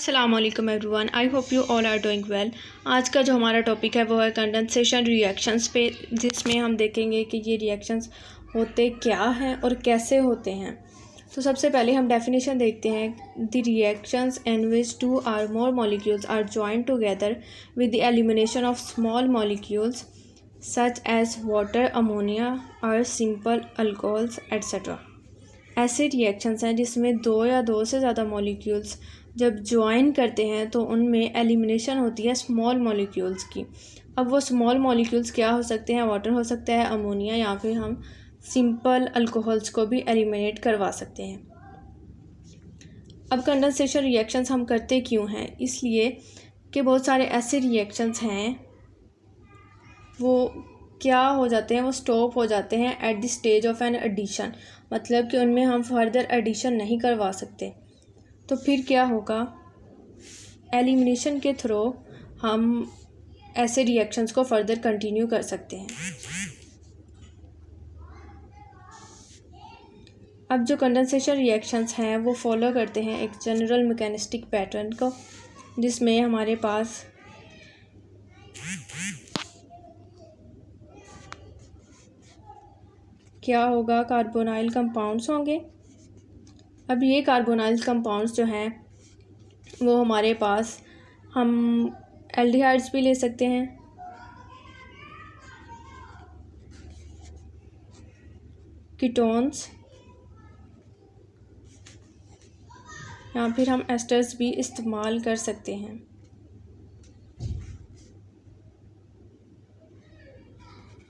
अस्सलाम वालेकुम everyone, I hope you all are doing well. आज का जो हमारा टॉपिक है वो है कंडेंसेशन रिएक्शंस पे, जिसमें हम देखेंगे कि ये रिएक्शंस होते क्या हैं और कैसे होते हैं। तो सबसे पहले हम डेफिनेशन देखते हैं। The reactions in which two or more molecules are joined together with the elimination of small molecules such as water, ammonia और सिंपल अल्कोहल्स एट्सेट्रा। ऐसे रिएक्शंस हैं जिसमें दो या दो से ज़्यादा मॉलिक्यूल्स जब ज्वाइन करते हैं तो उनमें एलिमिनेशन होती है स्मॉल मॉलिक्यूल्स की। अब वो स्मॉल मॉलिक्यूल्स क्या हो सकते हैं? वाटर हो सकता है, अमोनिया, या फिर हम सिंपल अल्कोहल्स को भी एलिमिनेट करवा सकते हैं। अब कंडेंसेशन रिएक्शंस हम करते क्यों हैं? इसलिए कि बहुत सारे ऐसे रिएक्शंस हैं वो क्या हो जाते हैं, वो स्टॉप हो जाते हैं at the stage of an addition, मतलब कि उनमें हम फर्दर एडिशन नहीं करवा सकते। तो फिर क्या होगा? एलिमिनेशन के थ्रू हम ऐसे रिएक्शंस को फर्दर कंटिन्यू कर सकते हैं। अब जो कंडेंसेशन रिएक्शंस हैं वो फॉलो करते हैं एक जनरल मैकेनिस्टिक पैटर्न को, जिसमें हमारे पास क्या होगा? कार्बोनाइल कंपाउंड्स होंगे। अब ये कार्बोनाइल कंपाउंड्स जो हैं वो हमारे पास, हम एल्डिहाइड्स भी ले सकते हैं, कीटोन्स, या फिर हम एस्टर्स भी इस्तेमाल कर सकते हैं।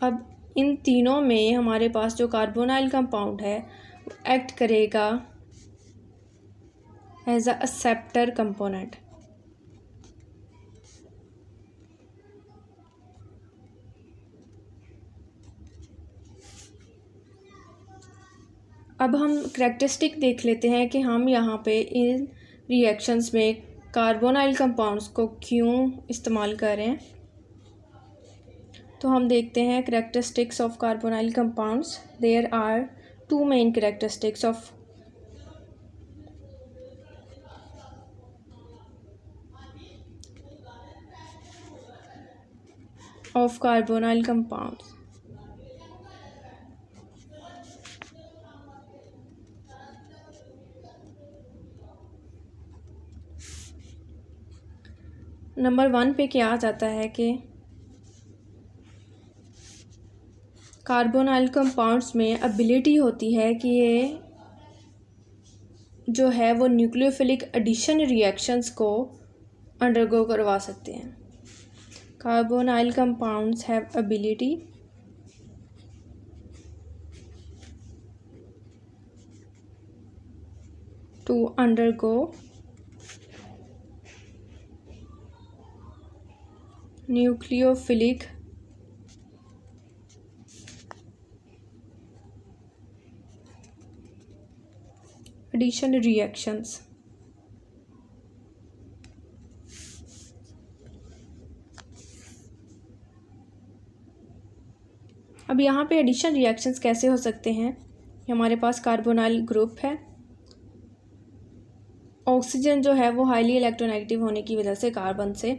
अब इन तीनों में हमारे पास जो कार्बोनाइल कंपाउंड है वो एक्ट करेगा एज अ एक्सेप्टर कंपोनेंट। अब हम करैक्टरिस्टिक देख लेते हैं कि हम यहाँ पे इन रिएक्शंस में कार्बोनाइल कंपाउंड्स को क्यों इस्तेमाल कर रहे हैं। तो हम देखते हैं characteristics of carbonyl compounds. There are two main characteristics of carbonyl compounds. Number 1 पे क्या आ जाता है कि कार्बोनाइल कंपाउंड्स में एबिलिटी होती है कि ये जो है वो न्यूक्लियोफिलिक एडिशन रिएक्शंस को अंडरगो करवा सकते हैं। Carbonyl compounds have ability to undergo nucleophilic addition reactions। अब यहाँ पे एडिशन रिएक्शंस कैसे हो सकते हैं? हमारे पास कार्बोनाइल ग्रुप है, ऑक्सीजन जो है वो हाईली इलेक्ट्रोनेगेटिव होने की वजह से कार्बन से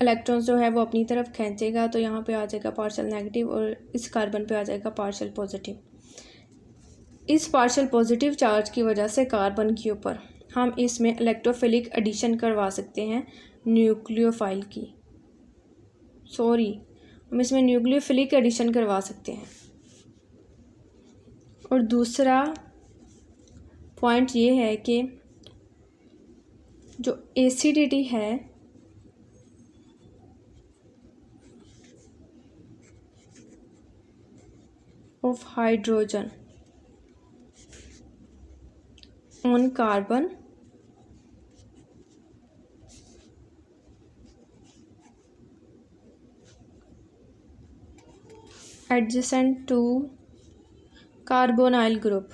इलेक्ट्रॉन्स जो है वो अपनी तरफ खींचेगा, तो यहाँ पे आ जाएगा पार्शियल नेगेटिव और इस कार्बन पे आ जाएगा पार्शियल पॉजिटिव। इस पार्शियल पॉजिटिव चार्ज की वजह से कार्बन के ऊपर हम इसमें इलेक्ट्रोफिलिक एडिशन करवा सकते हैं न्यूक्लियोफाइल की, हम इसमें न्यूक्लियोफिलिक एडिशन करवा सकते हैं। और दूसरा पॉइंट ये है कि जो एसिडिटी है of hydrogen on carbon adjacent to carbonyl group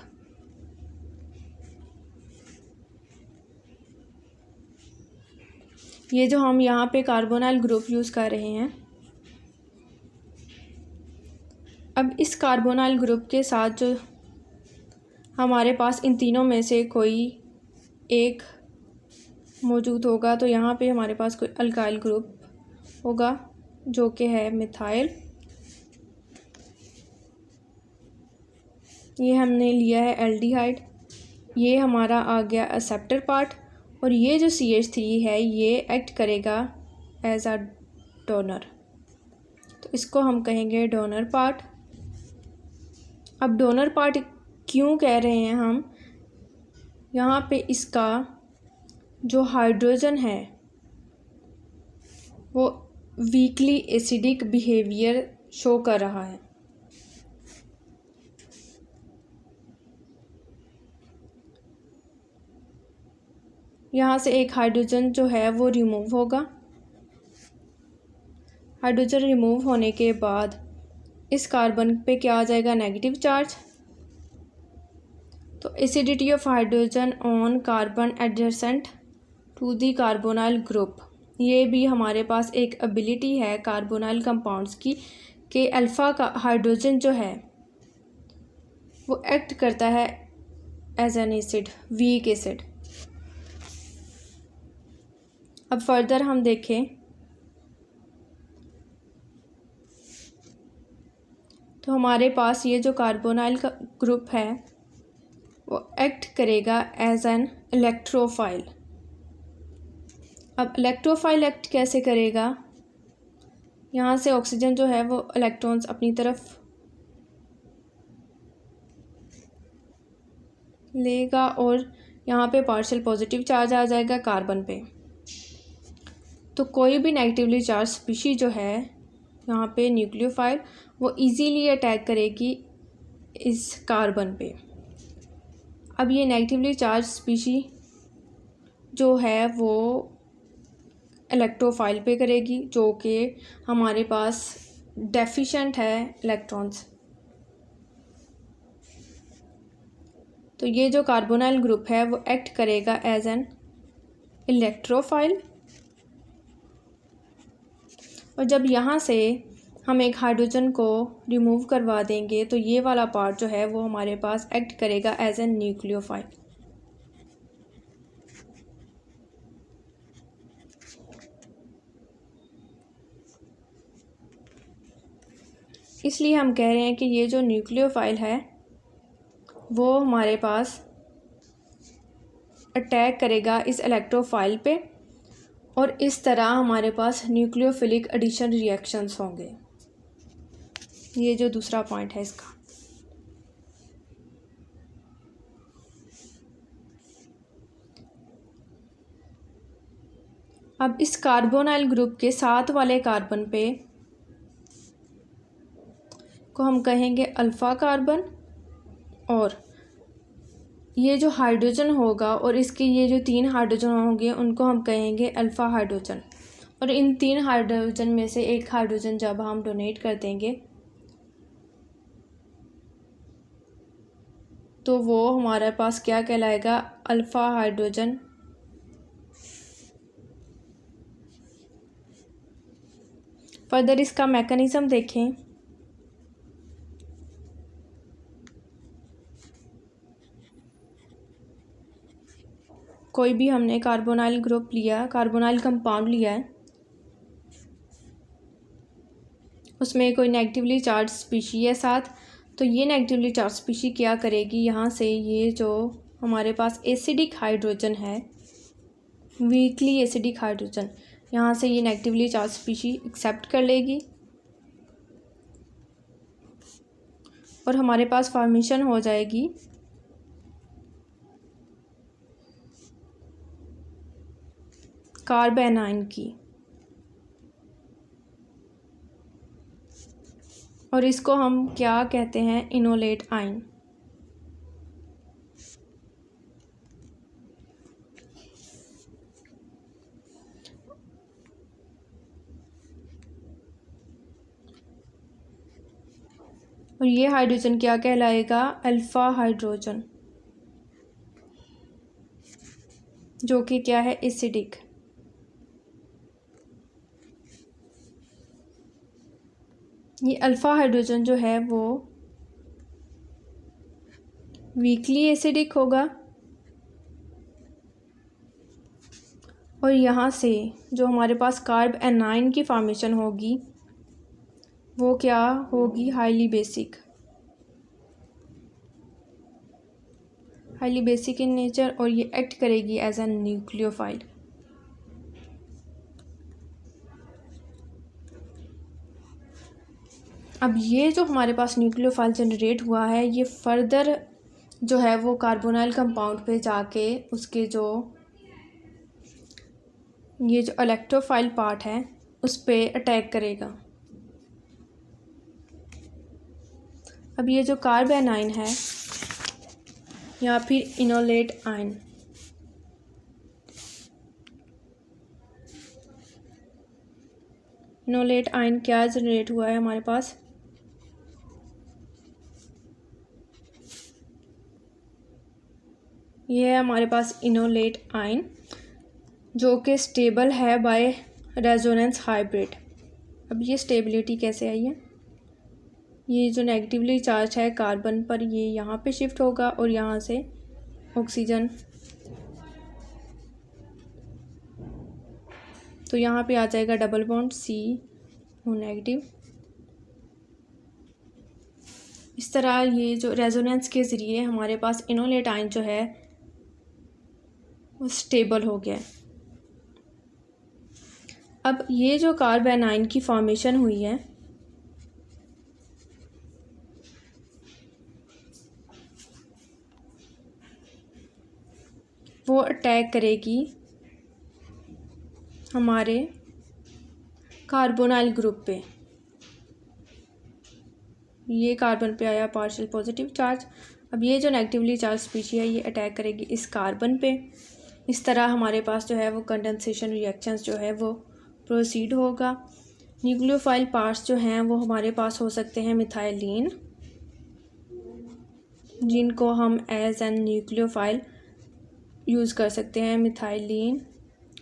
ये जो हम यहाँ पे कार्बोनाइल ग्रुप यूज़ कर रहे हैं, अब इस कार्बोनाइल ग्रुप के साथ जो हमारे पास इन तीनों में से कोई एक मौजूद होगा तो यहाँ पे हमारे पास कोई अल्काइल ग्रुप होगा जो कि है मिथाइल। ये हमने लिया है एल्डिहाइड। ये हमारा आ गया एक्सेप्टर पार्ट, और ये जो CH3 है ये एक्ट करेगा एज अ डोनर, तो इसको हम कहेंगे डोनर पार्ट। अब डोनर पार्ट क्यों कह रहे हैं हम, यहाँ पे इसका जो हाइड्रोजन है वो वीकली एसिडिक बिहेवियर शो कर रहा है। यहाँ से एक हाइड्रोजन जो है वो रिमूव होगा। हाइड्रोजन रिमूव होने के बाद इस कार्बन पे क्या आ जाएगा, नेगेटिव चार्ज। तो acidity of hydrogen on carbon adjacent to the carbonyl group, ये भी हमारे पास एक एबिलिटी है कार्बोनाइल कंपाउंड्स की कि अल्फ़ा का हाइड्रोजन जो है वो एक्ट करता है as an acid, weak acid. अब फर्दर हम देखें तो हमारे पास ये जो कार्बोनाइल का ग्रुप है वो एक्ट करेगा एज एन इलेक्ट्रोफाइल। अब इलेक्ट्रोफाइल एक्ट कैसे करेगा, यहाँ से ऑक्सीजन जो है वो इलेक्ट्रॉन्स अपनी तरफ लेगा और यहाँ पे पार्शियल पॉजिटिव चार्ज आ जाएगा कार्बन पे। तो कोई भी नेगेटिवली चार्ज स्पीशीज जो है यहाँ पे न्यूक्लियोफाइल वो इजीली अटैक करेगी इस कार्बन पे। अब ये नेगेटिवली चार्ज स्पीशी जो है वो इलेक्ट्रोफाइल पे करेगी, जो कि हमारे पास डेफिशिएंट है इलेक्ट्रॉन्स। तो ये जो कार्बोनाइल ग्रुप है वो एक्ट करेगा एज एन इलेक्ट्रोफाइल। और जब यहाँ से हम एक हाइड्रोजन को रिमूव करवा देंगे तो ये वाला पार्ट जो है वो हमारे पास एक्ट करेगा एज एन न्यूक्लियोफाइल। इसलिए हम कह रहे हैं कि ये जो न्यूक्लियोफाइल है वो हमारे पास अटैक करेगा इस इलेक्ट्रोफाइल पे, और इस तरह हमारे पास न्यूक्लियोफिलिक एडिशन रिएक्शंस होंगे। ये जो दूसरा पॉइंट है इसका। अब इस कार्बोनाइल ग्रुप के साथ वाले कार्बन पे को हम कहेंगे अल्फ़ा कार्बन, और ये जो हाइड्रोजन होगा और इसके ये जो 3 हाइड्रोजन होंगे उनको हम कहेंगे अल्फ़ा हाइड्रोजन। और इन 3 हाइड्रोजन में से एक हाइड्रोजन जब हम डोनेट कर देंगे तो वो हमारे पास क्या कहलाएगा, अल्फ़ा हाइड्रोजन। फर्दर इसका मैकेनिज़्म देखें। कोई भी हमने कार्बोनाइल ग्रुप लिया, कार्बोनाइल कंपाउंड लिया है, उसमें कोई नेगेटिवली चार्ज स्पीशी है साथ, तो ये नेगेटिवली चार्ज स्पीशी क्या करेगी, यहाँ से ये जो हमारे पास एसिडिक हाइड्रोजन है, वीकली एसिडिक हाइड्रोजन, यहाँ से ये नेगेटिवली चार्ज स्पीशी एक्सेप्ट कर लेगी और हमारे पास फॉर्मेशन हो जाएगी कार्बेनाइन की, और इसको हम क्या कहते हैं, इनोलेट आइन। और ये हाइड्रोजन क्या कहलाएगा, अल्फ़ा हाइड्रोजन, जो कि क्या है, एसिडिक। ये अल्फ़ा हाइड्रोजन जो है वो वीकली एसिडिक होगा, और यहाँ से जो हमारे पास कार्ब एनाइन की फॉर्मेशन होगी वो क्या होगी, हाईली बेसिक इन नेचर, और ये एक्ट करेगी एज ए न्यूक्लियोफाइल। अब ये जो हमारे पास न्यूक्लियोफाइल जनरेट हुआ है ये फर्दर जो है वो कार्बोनाइल कंपाउंड पे जाके उसके जो ये जो इलेक्ट्रोफाइल पार्ट है उस पे अटैक करेगा। अब ये जो कार्ब एनाइन है या फिर इनोलेट आयन, इनोलेट आयन क्या जनरेट हुआ है हमारे पास, ये है हमारे पास इनोलेट आयन जो कि स्टेबल है बाय रेजोनेंस हाइब्रिड। अब ये स्टेबिलिटी कैसे आई है, ये जो नेगेटिवली चार्ज है कार्बन पर ये यहाँ पे शिफ्ट होगा और यहाँ से ऑक्सीजन, तो यहाँ पे आ जाएगा डबल बॉन्ड CO नेगेटिव। इस तरह ये जो रेजोनेंस के ज़रिए हमारे पास इनोलेट आयन जो है वो स्टेबल हो गया है। अब ये जो कार्ब एनाइन की फॉर्मेशन हुई है वो अटैक करेगी हमारे कार्बोनाइल ग्रुप पे। ये कार्बन पे आया पार्शियल पॉजिटिव चार्ज, अब ये जो नेगेटिवली चार्ज स्पीशीज है ये अटैक करेगी इस कार्बन पे। इस तरह हमारे पास जो है वो कंडेंसेशन रिएक्शंस जो है वो प्रोसीड होगा। न्यूक्लियोफाइल पार्ट्स जो हैं वो हमारे पास हो सकते हैं मिथाइलिन, जिनको हम एज एन न्यूक्लियोफाइल यूज़ कर सकते हैं, मिथाइलिन,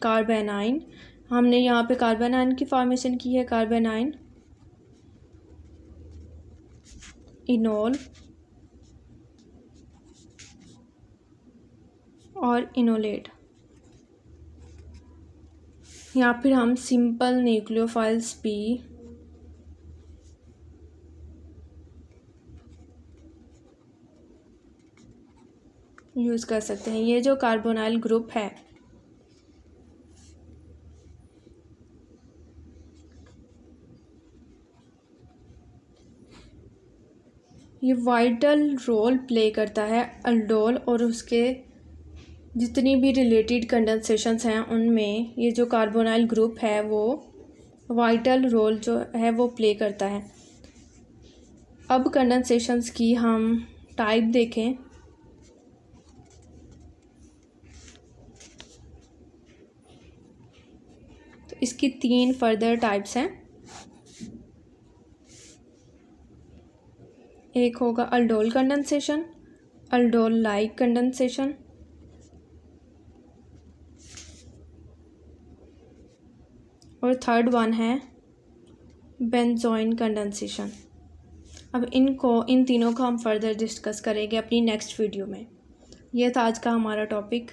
कार्ब एनाइन, हमने यहाँ पे कार्ब एनाइन की फॉर्मेशन की है, कार्ब एनाइन, इनोल और इनोलेट, या फिर हम सिंपल न्यूक्लियोफाइल्स भी यूज़ कर सकते हैं। ये जो कार्बोनाइल ग्रुप है ये वाइटल रोल प्ले करता है अल्डोल और उसके जितनी भी रिलेटेड कंडेंसेशंस हैं उनमें ये जो कार्बोनाइल ग्रुप है वो वाइटल रोल जो है वो प्ले करता है। अब कंडेंसेशंस की हम टाइप देखें, तो इसकी 3 फर्दर टाइप्स हैं। एक होगा aldol condensation, aldol like condensation, और थर्ड वन है बेंजोइन कंडेंसेशन। अब इन तीनों को हम फर्दर डिस्कस करेंगे अपनी नेक्स्ट वीडियो में। यह था आज का हमारा टॉपिक।